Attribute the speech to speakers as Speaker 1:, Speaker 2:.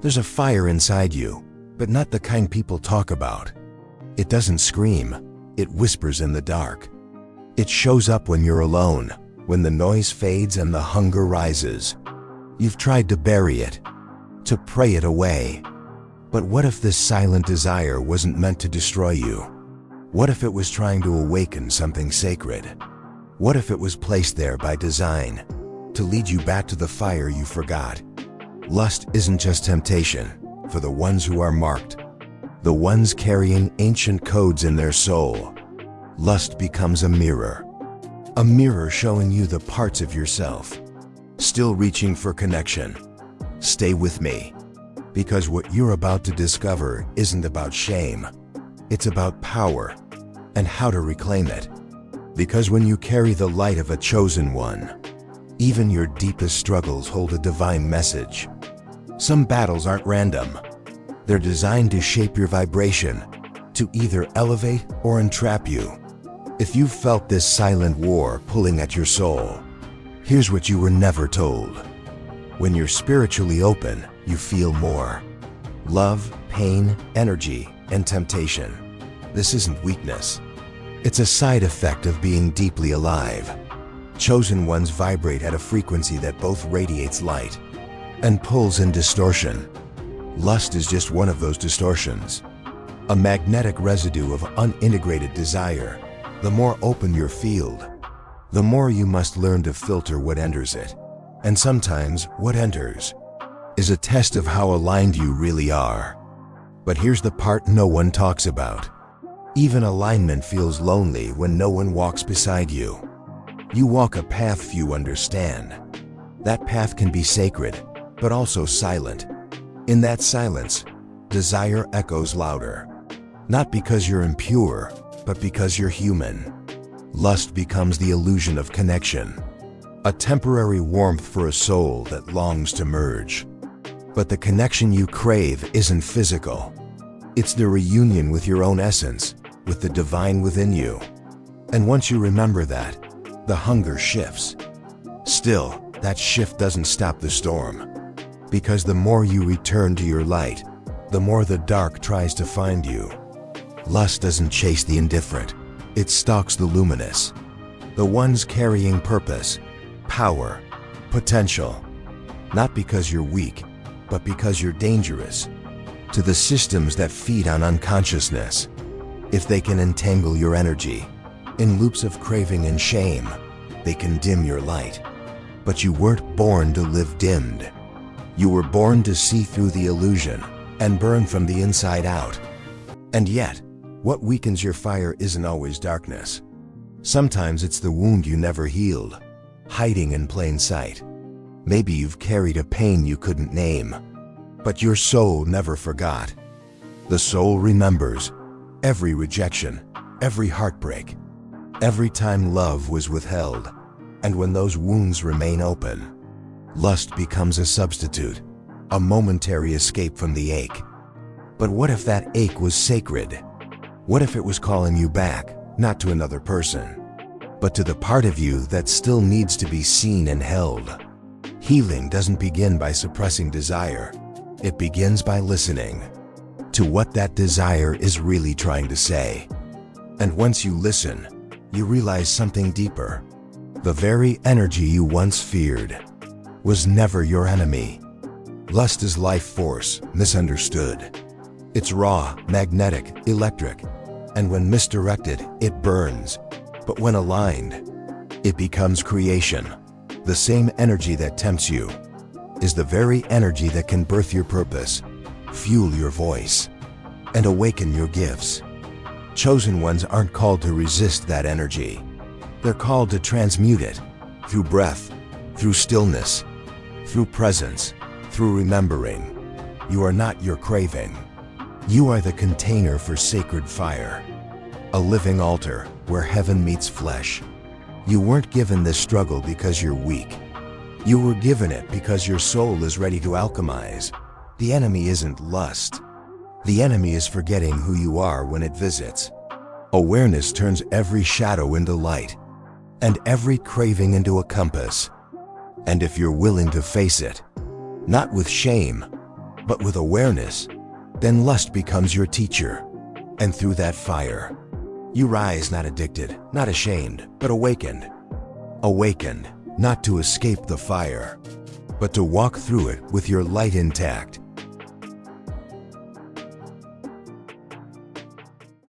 Speaker 1: There's a fire inside you, but not the kind people talk about. It doesn't scream, it whispers in the dark. It shows up when you're alone, when the noise fades and the hunger rises. You've tried to bury it, to pray it away. But what if this silent desire wasn't meant to destroy you? What if it was trying to awaken something sacred? What if it was placed there by design, to lead you back to the fire you forgot? Lust isn't just temptation for the ones who are marked, the ones carrying ancient codes in their soul. Lust becomes a mirror showing you the parts of yourself still reaching for connection. Stay with me, because what you're about to discover isn't about shame. It's about power and how to reclaim it. Because when you carry the light of a chosen one, even your deepest struggles hold a divine message. Some battles aren't random. They're designed to shape your vibration, to either elevate or entrap you. If you've felt this silent war pulling at your soul, here's what you were never told. When you're spiritually open, you feel more. Love, pain, energy, and temptation. This isn't weakness. It's a side effect of being deeply alive. Chosen ones vibrate at a frequency that both radiates light and pulls in distortion. Lust is just one of those distortions, a magnetic residue of unintegrated desire. The more open your field, the more you must learn to filter what enters it. And sometimes what enters is a test of how aligned you really are. But here's the part no one talks about. Even alignment feels lonely when no one walks beside you. You walk a path few understand. That path can be sacred, but also silent. In that silence, desire echoes louder. Not because you're impure, but because you're human. Lust becomes the illusion of connection, a temporary warmth for a soul that longs to merge. But the connection you crave isn't physical. It's the reunion with your own essence, with the divine within you. And once you remember that, the hunger shifts. Still, that shift doesn't stop the storm. Because the more you return to your light, the more the dark tries to find you. Lust doesn't chase the indifferent. It stalks the luminous. The ones carrying purpose, power, potential. Not because you're weak, but because you're dangerous to the systems that feed on unconsciousness. If they can entangle your energy in loops of craving and shame, they can dim your light. But you weren't born to live dimmed. You were born to see through the illusion and burn from the inside out. And yet, what weakens your fire isn't always darkness. Sometimes it's the wound you never healed, hiding in plain sight. Maybe you've carried a pain you couldn't name, but your soul never forgot. The soul remembers every rejection, every heartbreak, every time love was withheld. And when those wounds remain open, lust becomes a substitute, a momentary escape from the ache. But what if that ache was sacred? What if it was calling you back, not to another person, but to the part of you that still needs to be seen and held? Healing doesn't begin by suppressing desire. It begins by listening to what that desire is really trying to say. And once you listen, you realize something deeper. The very energy you once feared was never your enemy. Lust is life force, misunderstood. It's raw, magnetic, electric, and when misdirected, it burns. But when aligned, it becomes creation. The same energy that tempts you is the very energy that can birth your purpose, fuel your voice, and awaken your gifts. Chosen ones aren't called to resist that energy. They're called to transmute it through breath, through stillness, through presence, through remembering. You are not your craving. You are the container for sacred fire, a living altar where heaven meets flesh. You weren't given this struggle because you're weak. You were given it because your soul is ready to alchemize. The enemy isn't lust. The enemy is forgetting who you are when it visits. Awareness turns every shadow into light, and every craving into a compass. And if you're willing to face it, not with shame, But with awareness, then lust becomes your teacher. And through that fire, you rise not addicted, not ashamed, but awakened. Awakened, not to escape the fire, but to walk through it with your light intact.